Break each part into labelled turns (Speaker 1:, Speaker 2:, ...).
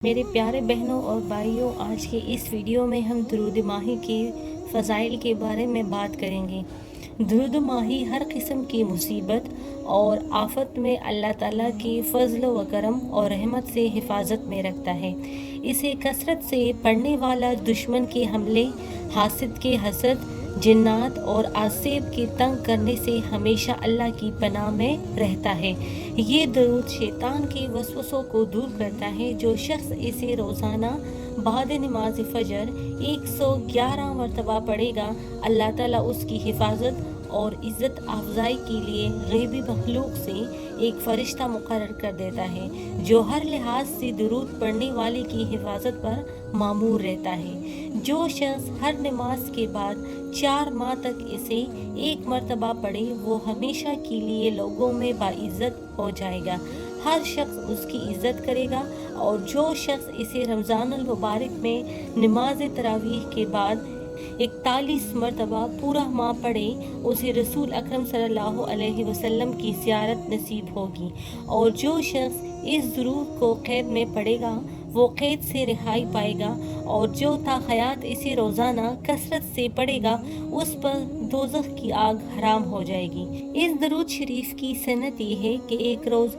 Speaker 1: میرے پیارے بہنوں اور بھائیوں، آج کے اس ویڈیو میں ہم درود ماہی کے فضائل کے بارے میں بات کریں گے۔ درود ماہی ہر قسم کی مصیبت اور آفت میں اللہ تعالیٰ کی فضل و کرم اور رحمت سے حفاظت میں رکھتا ہے۔ اسے کثرت سے پڑھنے والا دشمن کے حملے، حاسد کے حسد، جنات اور آسیب کے تنگ کرنے سے ہمیشہ اللہ کی پناہ میں رہتا ہے۔ یہ درود شیطان کے وسوسوں کو دور کرتا ہے۔ جو شخص اسے روزانہ بعد نماز فجر 111 مرتبہ پڑھے گا، اللہ تعالیٰ اس کی حفاظت اور عزت افزائی کے لیے غیبی مخلوق سے ایک فرشتہ مقرر کر دیتا ہے، جو ہر لحاظ سے درود پڑھنے والے کی حفاظت پر مامور رہتا ہے۔ جو شخص ہر نماز کے بعد 4 ماہ تک اسے 1 مرتبہ پڑھے، وہ ہمیشہ کے لیے لوگوں میں باعزت ہو جائے گا۔ ہر شخص اس کی عزت کرے گا، اور جو شخص اسے رمضان المبارک میں نماز تراویح کے بعد 41 مرتبہ پورا ماہ پڑھے، اسے رسول اکرم صلی اللہ علیہ وسلم کی زیارت نصیب ہوگی۔ اور جو شخص اس درود کو قید میں پڑھے گا، وہ قید سے رہائی پائے گا، اور جو تا حیات اسے روزانہ کثرت سے پڑھے گا، اس پر دوزخ کی آگ حرام ہو جائے گی۔ اس درود شریف کی سنت یہ ہے کہ ایک روز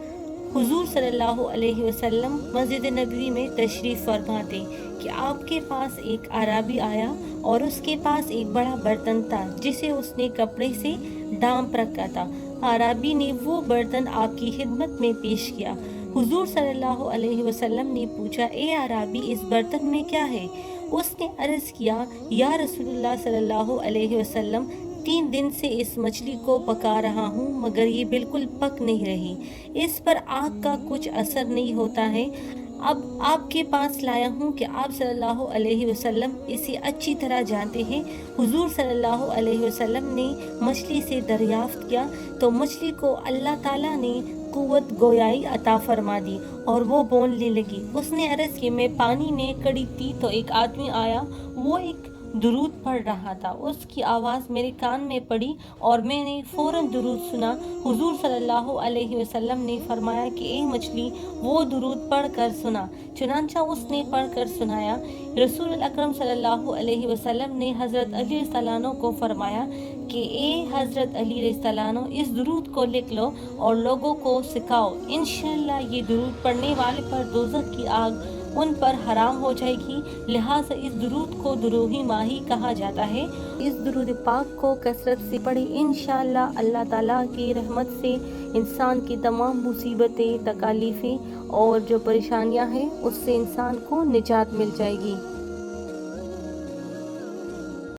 Speaker 1: حضور صلی اللہ علیہ وسلم مسجد نبوی میں تشریف فرما تھے کہ آپ کے پاس ایک اعرابی آیا اور اس کے پاس ایک بڑا برتن تھا جسے اس نے کپڑے سے ڈھانپ رکھا تھا۔ اعرابی نے وہ برتن آپ کی خدمت میں پیش کیا۔ حضور صلی اللہ علیہ وسلم نے پوچھا، اے اعرابی، اس برتن میں کیا ہے؟ اس نے عرض کیا، یا رسول اللہ صلی اللہ علیہ وسلم، 3 دن سے اس مچھلی کو پکا رہا ہوں مگر یہ بالکل پک نہیں رہی، اس پر آگ کا کچھ اثر نہیں ہوتا ہے۔ اب آپ کے پاس لایا ہوں کہ آپ صلی اللہ علیہ وسلم اسے اچھی طرح جانتے ہیں۔ حضور صلی اللہ علیہ وسلم نے مچھلی سے دریافت کیا تو مچھلی کو اللہ تعالیٰ نے قوت گویائی عطا فرما دی اور وہ بولنے لگی۔ اس نے عرض کی، میں پانی میں کڑی تھی تو ایک آدمی آیا، وہ ایک درود پڑھ رہا تھا، اس کی آواز میرے کان میں پڑی اور میں نے فوراً درود سنا۔ حضور صلی اللہ علیہ وسلم نے فرمایا کہ اے مچھلی، وہ درود پڑھ کر سنا۔ چنانچہ اس نے پڑھ کر سنایا۔ رسول اکرم صلی اللہ علیہ وسلم نے حضرت علی رضی اللہ عنہ کو فرمایا کہ اے حضرت علی رضی اللہ عنہ، اس درود کو لکھ لو اور لوگوں کو سکھاؤ، انشاءاللہ یہ درود پڑھنے والے پر دوزخ کی آگ ان پر حرام ہو جائے گی۔ لہٰذا اس درود کو درود ماہی کہا جاتا ہے۔ اس درود پاک کو کثرت سے پڑھیں، انشاءاللہ اللہ تعالیٰ کی رحمت سے انسان کی تمام مصیبتیں، تکالیفیں اور جو پریشانیاں ہیں اس سے انسان کو نجات مل جائے گی۔